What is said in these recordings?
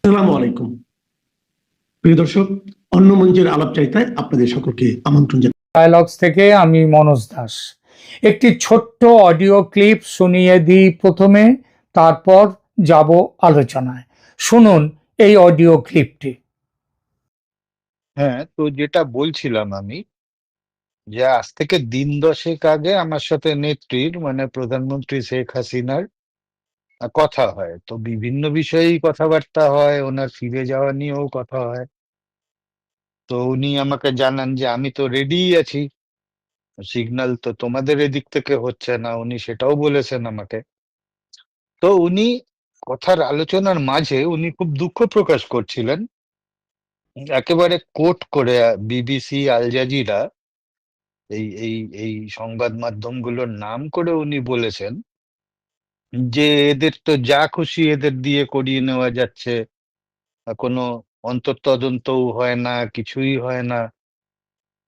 আসসালামু আলাইকুম প্রিয় দর্শক, অন্য মঞ্চের আলাপচারিতায় আপনাদের সকলকে আমন্ত্রণ জানাই। ডায়ালগস থেকে আমি মনোজ দাস। একটি ছোট্ট অডিও ক্লিপ শুনিয়ে দিই প্রথমে, তারপর যাব আলোচনায়। শুনুন এই অডিও ক্লিপটি। হ্যাঁ, তো যেটা বলছিলাম আমি, যে আজ থেকে দিন 10 আগে আমার সাথে নেত্রীর মানে প্রধানমন্ত্রী শেখ হাসিনার কথা হয়। তো বিভিন্ন বিষয়েই কথাবার্তা হয়, ওনার ফিরে যাওয়া নিয়েও কথা হয়। তো উনি আমাকে জানান যে আমি তো রেডি আছি, সিগন্যাল তো তোমাদের এদিক থেকে হচ্ছে না, উনি সেটাও বলেছেন আমাকে। তো উনি কথার আলোচনার মাঝে উনি খুব দুঃখ প্রকাশ করছিলেন, একেবারে কোট করে বিবিসি, আল জাজিরা, এই এই এই সংবাদ মাধ্যমগুলোর নাম করে উনি বলেছেন যে এদের তো যা খুশি এদের দিয়ে করিয়ে নেওয়া যাচ্ছে, কোনো অন্তর্তদন্তও হয় না, কিছুই হয় না,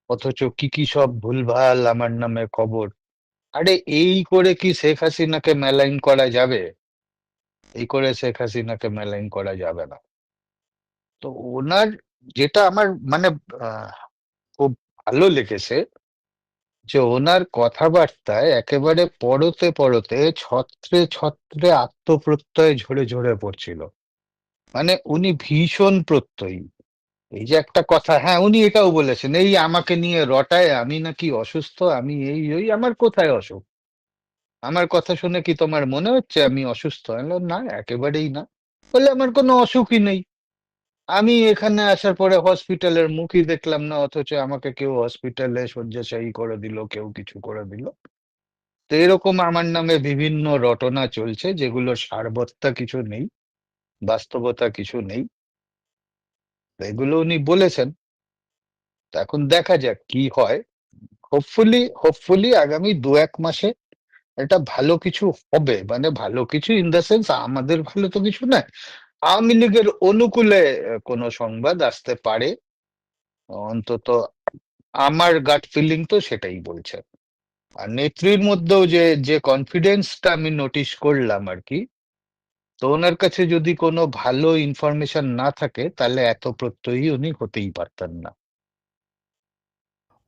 অথচ কি কি সব ভুলভাল আমার নামে খবর। আরে এই করে কি শেখ হাসিনাকে মেলাইন করা যাবে? এই করে শেখ হাসিনাকে মেলাইন করা যাবে না। তো ওনার যেটা আমার মানে আহ, খুব ভালো লেগেছে, যে ওনার কথাবার্তায় একেবারে পরতে পরতে ছত্রে ছত্রে আত্মপ্রত্যয় ঝরে ঝরে পড়ছিল। মানে উনি ভীষণ প্রত্যয়ী। এই যে একটা কথা, হ্যাঁ উনি এটাও বলেছেন, এই আমাকে নিয়ে রটায় আমি নাকি অসুস্থ, আমি এই ওই, আমার কোথায় অসুখ? আমার কথা শুনে কি তোমার মনে হচ্ছে আমি অসুস্থ? আমি বললাম, না একেবারেই না। বলে আমার কোনো অসুখই নেই, আমি এখানে আসার পরে হসপিটালের মুখই দেখলাম না, অথচ আমাকে কেউ হসপিটালে শয্যাশায়ী করে দিল, কেউ কিছু করে দিল। তো এরকম আমার নামে বিভিন্ন রটনা চলছে, যেগুলো সারবত্তা কিছু নেই, বাস্তবতা কিছু নেই। তো এগুলো উনি বলেছেন। তো এখন দেখা যাক কি হয়। হোপফুলি আগামী 2-1 মাসে এটা ভালো কিছু হবে, মানে ভালো কিছু ইন দ্য সেন্স আমাদের ভালো তো কিছু না, আওয়ামী লীগের অনুকূলে কোনো সংবাদ আসতে পারে। অন্তত আমার গাট ফিলিং তো সেটাই বলছে। আর নেত্রীর মধ্যেও যে যে কনফিডেন্সটা আমি নোটিশ করলাম আর কি, তো ওনার কাছে যদি কোনো ভালো ইনফরমেশন না থাকে তাহলে এত প্রত্যয়ী উনি হতেই পারতেন না।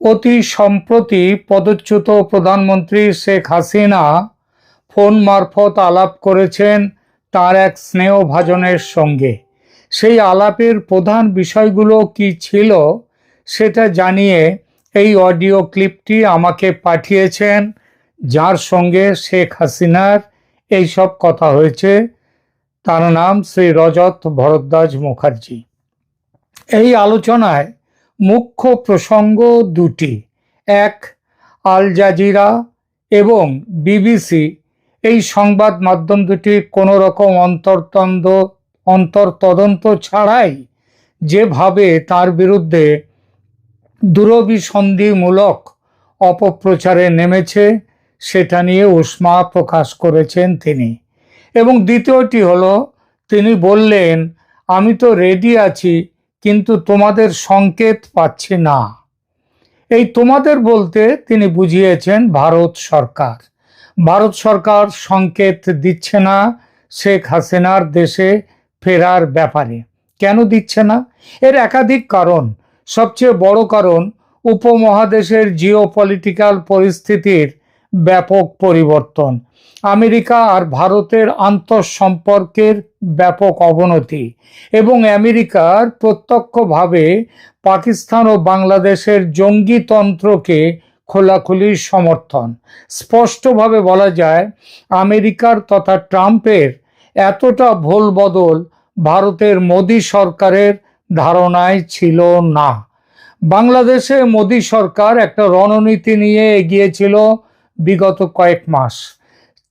অতি সম্প্রতি পদচ্যুত প্রধানমন্ত্রী শেখ হাসিনা ফোন মারফত আলাপ করেছেন তার এক স্নেহভাজনের সঙ্গে। সেই আলাপের প্রধান বিষয়গুলো কি ছিল সেটা জানিয়ে এই অডিও ক্লিপটি আমাকে পাঠিয়েছেন, যার সঙ্গে শেখ হাসিনার এই সব কথা হয়েছে। তার নাম শ্রী রজত ভরদ্বাজ মুখার্জি। এই আলোচনায় মুখ্য প্রসঙ্গ দুটি। এক, আল জাজিরা এবং বিবিসি এই সংবাদ মাধ্যম দুটি কোনো রকম অন্তর্তদন্ত ছাড়াই যেভাবে তার বিরুদ্ধে দুরভিসন্ধিমূলক অপপ্রচারে নেমেছে সেটা নিয়ে উষ্মা প্রকাশ করেছেন তিনি। এবং দ্বিতীয়টি হলো, তিনি বললেন আমি তো রেডি আছি, কিন্তু তোমাদের সংকেত পাচ্ছি না। এই তোমাদের বলতে তিনি বুঝিয়েছেন ভারত সরকার। ভারত সরকার সংকেত দিচ্ছে না শেখ হাসিনার দেশে ফেরার ব্যাপারে। কেন দিচ্ছে না? এর একাধিক কারণ। সবচেয়ে বড় কারণ, উপমহাদেশের জিওপলিটিক্যাল পরিস্থিতির ব্যাপক পরিবর্তন, আমেরিকা আর ভারতের আন্তঃসম্পর্কের ব্যাপক অবনতি এবং আমেরিকার প্রত্যক্ষভাবে পাকিস্তান ও বাংলাদেশের জঙ্গিতন্ত্রকে খোলাখুলি সমর্থন। স্পষ্টভাবে বলা যায়, আমেরিকার তথা ট্রাম্পের এতটা ভোল বদল ভারতের মোদী সরকারের ধারণায় ছিল না। বাংলাদেশে মোদী সরকার একটা রণনীতি নিয়ে এগিয়েছিল বিগত কয়েক মাস।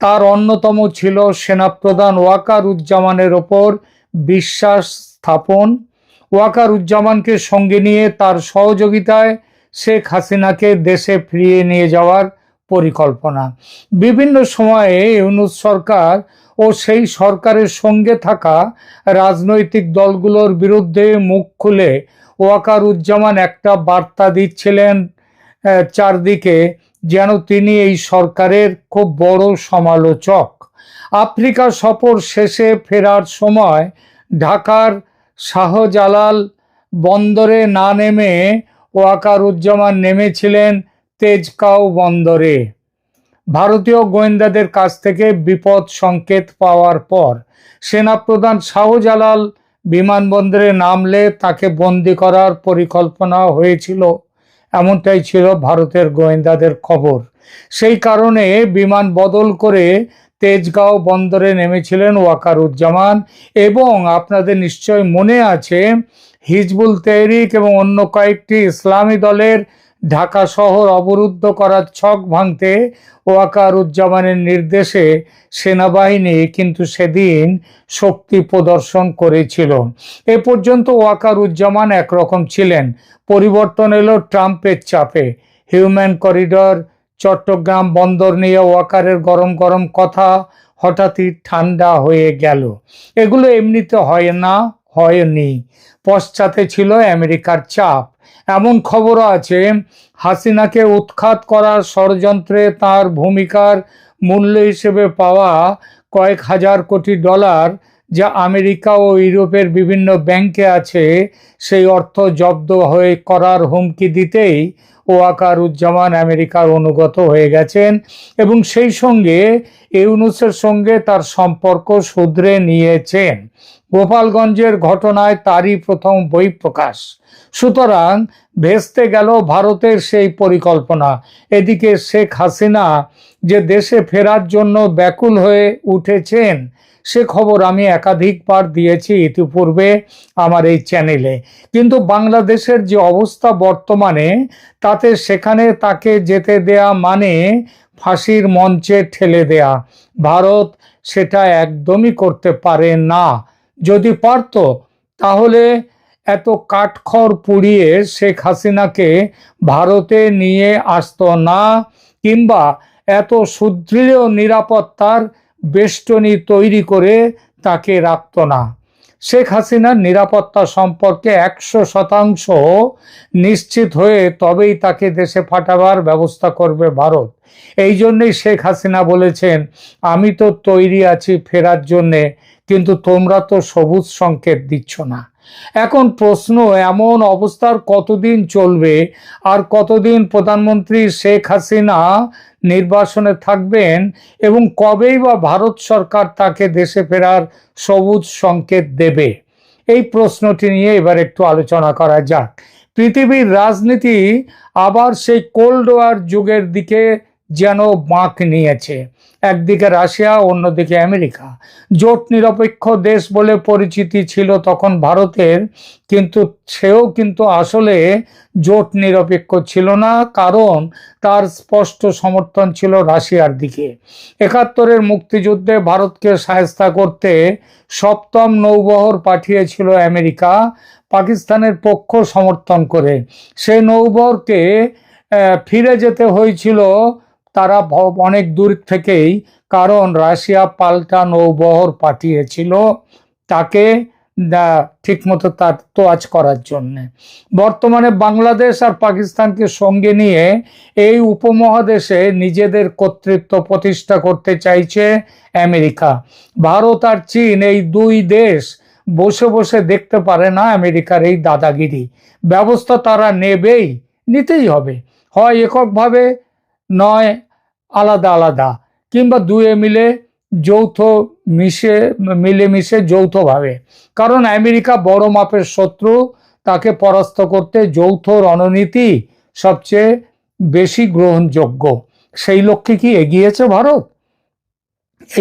তার অন্যতম ছিল সেনাপ্রধান ওয়াকারুজ্জামানের ওপর বিশ্বাস স্থাপন, ওয়াকারুজ্জামানকে সঙ্গে নিয়ে তার সহযোগিতায় শেখ হাসিনাকে দেশে ফিরিয়ে নিয়ে যাওয়ার পরিকল্পনা। বিভিন্ন সময়ে ইউনূস সরকার ও সেই সরকারের সঙ্গে থাকা রাজনৈতিক দলগুলোর বিরুদ্ধে মুখ খুলে ওয়াকারুজ্জামান একটা বার্তা দিচ্ছিলেন চারদিকে, যেন তিনি এই সরকারের খুব বড় সমালোচক। আফ্রিকা সফর শেষে ফেরার সময় ঢাকার শাহজালাল বন্দরে না নেমে ওয়াকারুজ্জামান নেমেছিলেন তেজগাঁও বন্দরে। ভারতীয় গোয়েন্দাদের কাছ থেকে বিপদ সংকেত পাওয়ার পর সেনাপ্রধান শাহজালাল বিমানবন্দরে নামলে তাকে বন্দী করার পরিকল্পনা হয়েছিল, এমনটাই ছিল ভারতের গোয়েন্দাদের খবর। সেই কারণে বিমান বদল করে তেজগাঁও বন্দরে নেমেছিলেন ওয়াকারুজ্জামান। এবং আপনাদের নিশ্চয় মনে আছে, হিজবুল তেহরিক এবং অন্য কয়েকটি ইসলামী দলের ঢাকা শহর অবরুদ্ধ করার ছক ভাঙতে ওয়াকারুজ্জামানের নির্দেশে সেনাবাহিনী কিন্তু সেদিন শক্তি প্রদর্শন করেছিল। এ পর্যন্ত ওয়াকারুজ্জামান একরকম ছিলেন, পরিবর্তন এলো ট্রাম্পের চাপে। হিউম্যান করিডর, চট্টগ্রাম বন্দর নিয়ে ওয়াকারের গরম গরম কথা হঠাৎই ঠান্ডা হয়ে গেল। এগুলো এমনিতে হয় না, হয়নি, পশ্চাতে ছিল আমেরিকার চাপ। এমন খবরও আছে, হাসিনাকে উৎখাত করার ষড়যন্ত্রে তার ভূমিকার মূল্য হিসেবে পাওয়া কয়েক হাজার কোটি ডলার, যা আমেরিকা ও ইউরোপের বিভিন্ন ব্যাংকে আছে, সেই অর্থ জব্দ হয়ে করার হুমকি দিতেই ওয়াকারুজ্জামান আমেরিকার অনুগত হয়ে গেছেন এবং সেই সঙ্গে ইউনূসের সঙ্গে তার সম্পর্ক শুধরে নিয়েছেন। গোপালগঞ্জের ঘটনায় তারই প্রথম বই প্রকাশ। সুতরাং ভেস্তে গেল ভারতের সেই পরিকল্পনা। এদিকে শেখ হাসিনা যে দেশে ফেরার জন্য ব্যাকুল হয়ে উঠেছেন, সে খবর আমি একাধিকবার দিয়েছি ইতিপূর্বে আমার এই চ্যানেলে। কিন্তু বাংলাদেশের যে অবস্থা বর্তমানে, তাতে সেখানে তাকে যেতে দেয়া মানে ফাঁসির মঞ্চে ঠেলে দেয়া। ভারত সেটা একদমই করতে পারে না। যদি পারত তাহলে এত কাঠখড় পুড়িয়ে শেখ হাসিনাকে ভারতে নিয়ে আসতো না, কিংবা এত সুদৃঢ় নিরাপত্তার বেষ্টনী তৈরি করে তাকে রাখত না। শেখ হাসিনার নিরাপত্তা সম্পর্কে 100% নিশ্চিত হয়ে তবেই তাকে দেশে পাঠাবার ব্যবস্থা করবে ভারত। এই জন্যই শেখ হাসিনা বলেছেন, আমি তো তৈরি আছি ফেরার জন্যে, কিন্তু তোমরা তো সবুজ সংকেত দিচ্ছ না। এখন প্রশ্ন, এমন অবস্থার কতদিন চলবে? আর কতদিন প্রধানমন্ত্রী শেখ হাসিনা নির্বাসনে থাকবেন এবং কবেই বা ভারত সরকার তাকে দেশে ফেরার সবুজ সংকেত দেবে? এই প্রশ্নটি নিয়ে এবার একটু আলোচনা করা যাক। পৃথিবীর রাজনীতি আবার সেই কোল্ড ওয়ার যুগের দিকে যেন বাঁক নিয়েছে। একদিকে রাশিয়া, অন্যদিকে আমেরিকা। জোট নিরপেক্ষ দেশ বলে পরিচিতি ছিল তখন ভারতের, কিন্তু সেও কিন্তু আসলে জোট নিরপেক্ষ ছিল না, কারণ তার স্পষ্ট সমর্থন ছিল রাশিয়ার দিকে। 71-এর মুক্তিযুদ্ধে ভারতকে সাহায্য করতে 7ম নৌবহর পাঠিয়েছিল আমেরিকা পাকিস্তানের পক্ষ সমর্থন করে। সেই নৌবহরকে ফিরে যেতে হয়েছিল তারা অনেক দূর থেকেই, কারণ রাশিয়া পাল্টা নৌবহর পাঠিয়েছিল তাকে ঠিকমতো তার তোয়াজ করার জন্য। বর্তমানে বাংলাদেশ আর পাকিস্তানকে সঙ্গে নিয়ে এই উপমহাদেশে নিজেদের কর্তৃত্ব প্রতিষ্ঠা করতে চাইছে আমেরিকা। ভারত আর চীন, এই দুই দেশ বসে বসে দেখতে পারে না আমেরিকার এই দাদাগিরি। ব্যবস্থা তারা নেবেই, নিতেই হবে, হয় এককভাবে, নয় আলাদা আলাদা, কিংবা দুয়ে মিলে মিলেমিশে যৌথভাবে। কারণ আমেরিকা বড় মাপের শত্রু, তাকে পরাস্ত করতে যৌথ রণনীতি সবচেয়ে বেশি গ্রহণযোগ্য। সেই লক্ষ্যে কি এগিয়েছে ভারত?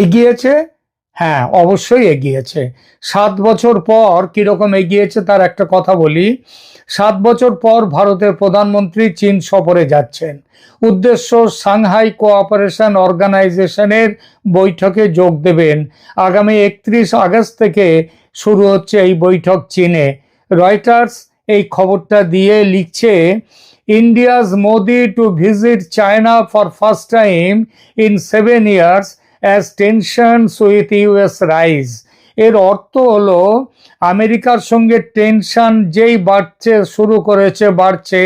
এগিয়েছে, হ্যাঁ অবশ্যই এগিয়েছে। 7 বছর পর কিরকম এগিয়েছে তার একটা কথা বলি। 7 বছর পর ভারতের প্রধানমন্ত্রী চীন সফরে যাচ্ছেন। উদ্দেশ্য, সাংহাই কোঅপারেশন অর্গানাইজেশনের বৈঠকে যোগ দেবেন। আগামী 31 আগস্ট থেকে শুরু হচ্ছে এই বৈঠক চীনে। রয়টার্স এই খবরটা দিয়ে লিখছে, India's Modi to visit China for first time in 7 years as tensions with US rise। এর অর্থ হলো আমেরিকার সঙ্গে টেনশন যেই বাড়ছে,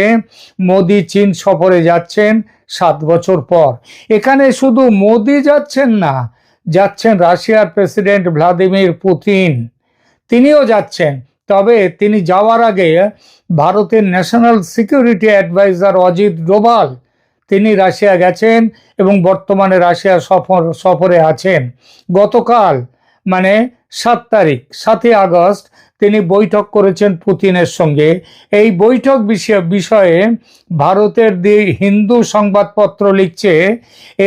মোদি চীন সফরে যাচ্ছেন 7 বছর পর। এখানে শুধু মোদি যাচ্ছেন না, যাচ্ছেন রাশিয়ার প্রেসিডেন্ট ভ্লাদিমির পুতিন, তিনিও যাচ্ছেন। তবে তিনি যাওয়ার আগে ভারতের national security adviser Ajit Doval তিনি রাশিয়া গেছেন এবং বর্তমানে রাশিয়া সফরে আছেন। গতকাল মানে 7 আগস্ট তিনি বৈঠক করেছেন পুতিনের সঙ্গে। এই বৈঠক বিষয়ে ভারতের দি হিন্দু সংবাদপত্র লিখছে,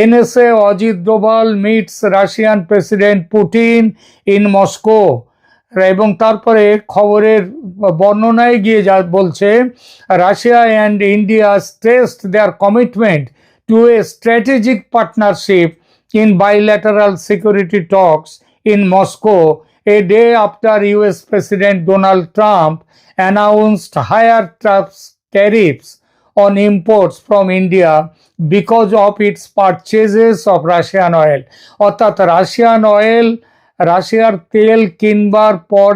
NSA Ajit Doval meets Russian president Putin in Moscow. এবং তারপরে খবরের বর্ণনায় গিয়ে যা বলছে, Russia and India stressed their commitment to a strategic partnership in bilateral security talks in Moscow a day after US President Donald Trump announced higher tariffs on imports from India because of its purchases of Russian oil. অর্থাৎ রাশিয়ার তেল কিনবার পর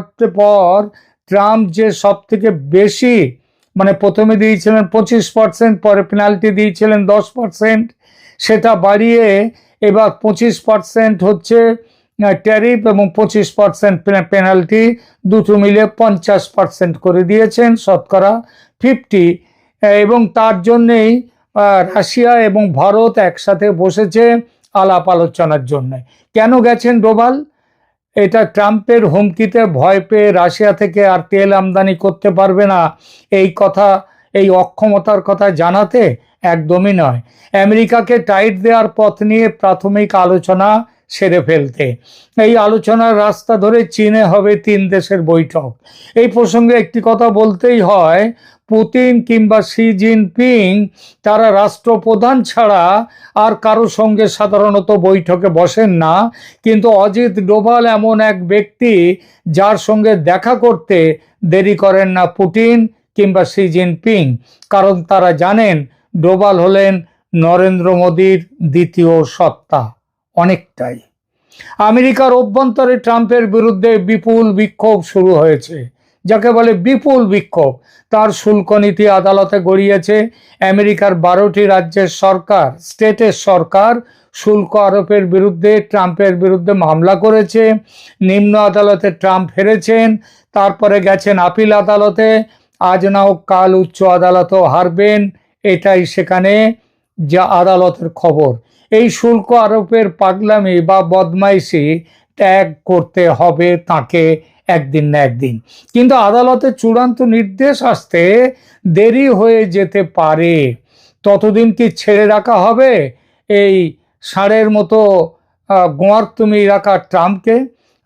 Trump যে সব থেকে বেশি মানে প্রথমে দিয়েছিলেন 25%, পরে পেনাল্টি দিয়েছিলেন 10%, সেটা বাড়িয়ে এবার 25% হচ্ছে ট্যারিফ এবং 25% পেনাল্টি, দুটো মিলে 50% করে দিয়েছেন, শতকরা 50। এবং তার জন্যেই রাশিয়া এবং ভারত একসাথে বসেছে আলাপ আলোচনার জন্য। কেন গেছেন ডোভাল? এটা ট্রাম্পের হুমকিতে ভয় পেয়ে রাশিয়া থেকে আর তেল আমদানি করতে পারবে না এই অক্ষমতার কথা জানাতে? একদমই নয়। আমেরিকাকে টাইট দেওয়ার পথ নিয়ে প্রাথমিক আলোচনা সেরে ফেলতে। এই আলোচনার রাস্তা ধরে চীনে হবে 3 দেশের বৈঠক। এই প্রসঙ্গে একটি কথা বলতেই হয়, পুতিন কিংবা শি জিনপিং তারা রাষ্ট্রপ্রধান ছাড়া আর কারো সঙ্গে সাধারণত বৈঠকে বসেন না, কিন্তু অজিত ডোভাল এমন এক ব্যক্তি যার সঙ্গে দেখা করতে দেরি করেন না পুতিন কিংবা শি জিনপিং, কারণ তারা জানেন ডোভাল হলেন নরেন্দ্র মোদীর দ্বিতীয় সত্তা অনেকটাই। আমেরিকার অভ্যন্তরে ট্রাম্পের বিরুদ্ধে বিপুল বিক্ষোভ শুরু হয়েছে, যাকে বলে বিপুল বিক্ষোভ। তার শুল্ক নীতি আদালতে গড়িয়েছে। আমেরিকার 12টি রাজ্যের সরকার, স্টেটের সরকার শুল্ক আরোপের বিরুদ্ধে ট্রাম্পের বিরুদ্ধে মামলা করেছে। নিম্ন আদালতে ট্রাম্প হেরেছেন, তারপরে গেছেন আপিল আদালতে, আজ না হোক কাল উচ্চ আদালতেও হারবেন, এটাই সেখানে যা আদালতের খবর। এই শুল্ক আরোপের পাগলামি বা বদমাইশি ত্যাগ করতে হবে তাকে একদিন না একদিন। কিন্তু আদালতের চূড়ান্ত নির্দেশ আসতে দেরি হয়ে যেতে পারে। ততদিন কি ছেড়ে রাখা হবে এই ষাঁড়ের মতো গোয়ার্তুমি রাখা ট্রাম্পকে?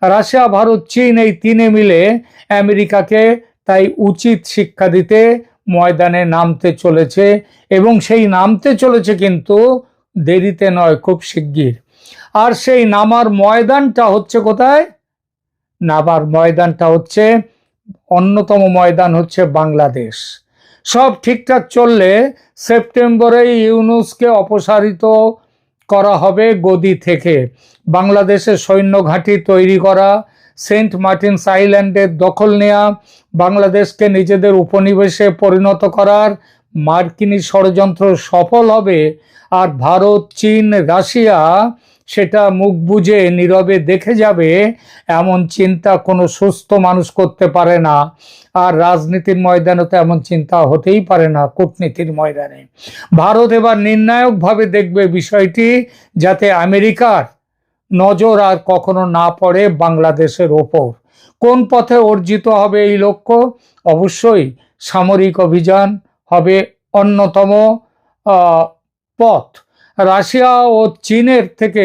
রাশিয়া, ভারত, চীন এই তিনে মিলে আমেরিকাকে তাই উচিত শিক্ষা দিতে ময়দানে নামতে চলেছে, এবং সেই নামতে চলেছে কিন্তু দেরিতে নয়, খুব শিগগির। আর সেই নামার ময়দানটা হচ্ছে কোথায়? নামার ময়দানটা হচ্ছে, অন্যতম ময়দান হচ্ছে বাংলাদেশ। সব ঠিকঠাক চললে সেপ্টেম্বরে ইউনূসকে অপসারিত করা হবে গদি থেকে। বাংলাদেশে সৈন্য ঘাঁটি তৈরি করা, সেন্ট মার্টিনস আইল্যান্ডের দখল নেওয়া, বাংলাদেশকে নিজেদের উপনিবেশে পরিণত করার মার্কিনী ষড়যন্ত্র সফল হবে। আর ভারত, চীন, রাশিয়া সেটা মুখ বুজে নীরবে দেখে যাবে, এমন চিন্তা কোনো সুস্থ মানুষ করতে পারে না। আর রাজনীতির ময়দানে তো এমন চিন্তা হতেই পারে না, কূটনীতির ময়দানে। ভারত এবার নির্ণায়কভাবে দেখবে বিষয়টি, যাতে আমেরিকার নজর আর কখনো না পড়ে বাংলাদেশের ওপর। কোন পথে অর্জিত হবে এই লক্ষ্য? অবশ্যই সামরিক অভিযান হবে অন্যতম পথ। রাশিয়া ও চীনের থেকে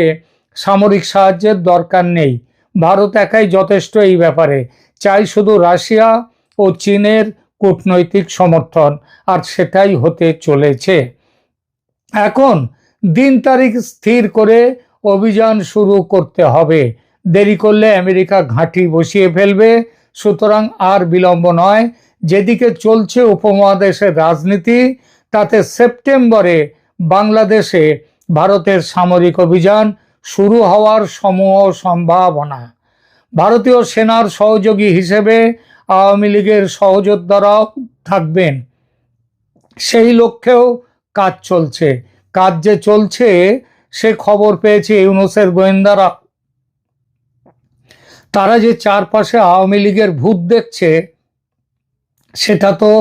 সামরিক সাহায্যের দরকার নেই, ভারত একাই যথেষ্ট এই ব্যাপারে। চাই শুধু রাশিয়া ও চীনের কূটনৈতিক সমর্থন, আর সেটাই হতে চলেছে। এখন দিন তারিখ স্থির করে অভিযান শুরু করতে হবে, দেরি করলে আমেরিকা ঘাঁটি বসিয়ে ফেলবে। সুতরাং আর বিলম্ব নয়। যেদিকে চলছে উপমহাদেশের রাজনীতি, তাতে সেপ্টেম্বরে বাংলাদেশে ভারতের সামরিক অভিযান শুরু হওয়ার সমূহ সম্ভাবনা। ভারতীয় সেনার সহযোগী হিসেবে আওয়ামী লীগের সহযোদ্ধারাও থাকবেন, সেই লক্ষ্যেও কাজ চলছে। কাজ যে চলছে সে খবর পেয়েছে ইউনূসের গোয়েন্দারা। তারা যে চারপাশে আওয়ামী লীগের ভূত দেখছে সেটা তো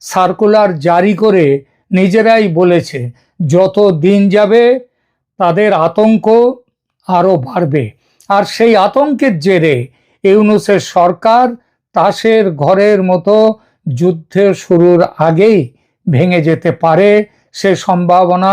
সার্কুলার জারি করে নিজেরাই বলেছে। যত দিন যাবে তাদের আতঙ্ক আরো বাড়বে, আর সেই আতঙ্কের জেরে ইউনূসের সরকার তাসের ঘরের মতো যুদ্ধ শুরুর আগেই ভেঙে যেতে পারে, সে সম্ভাবনা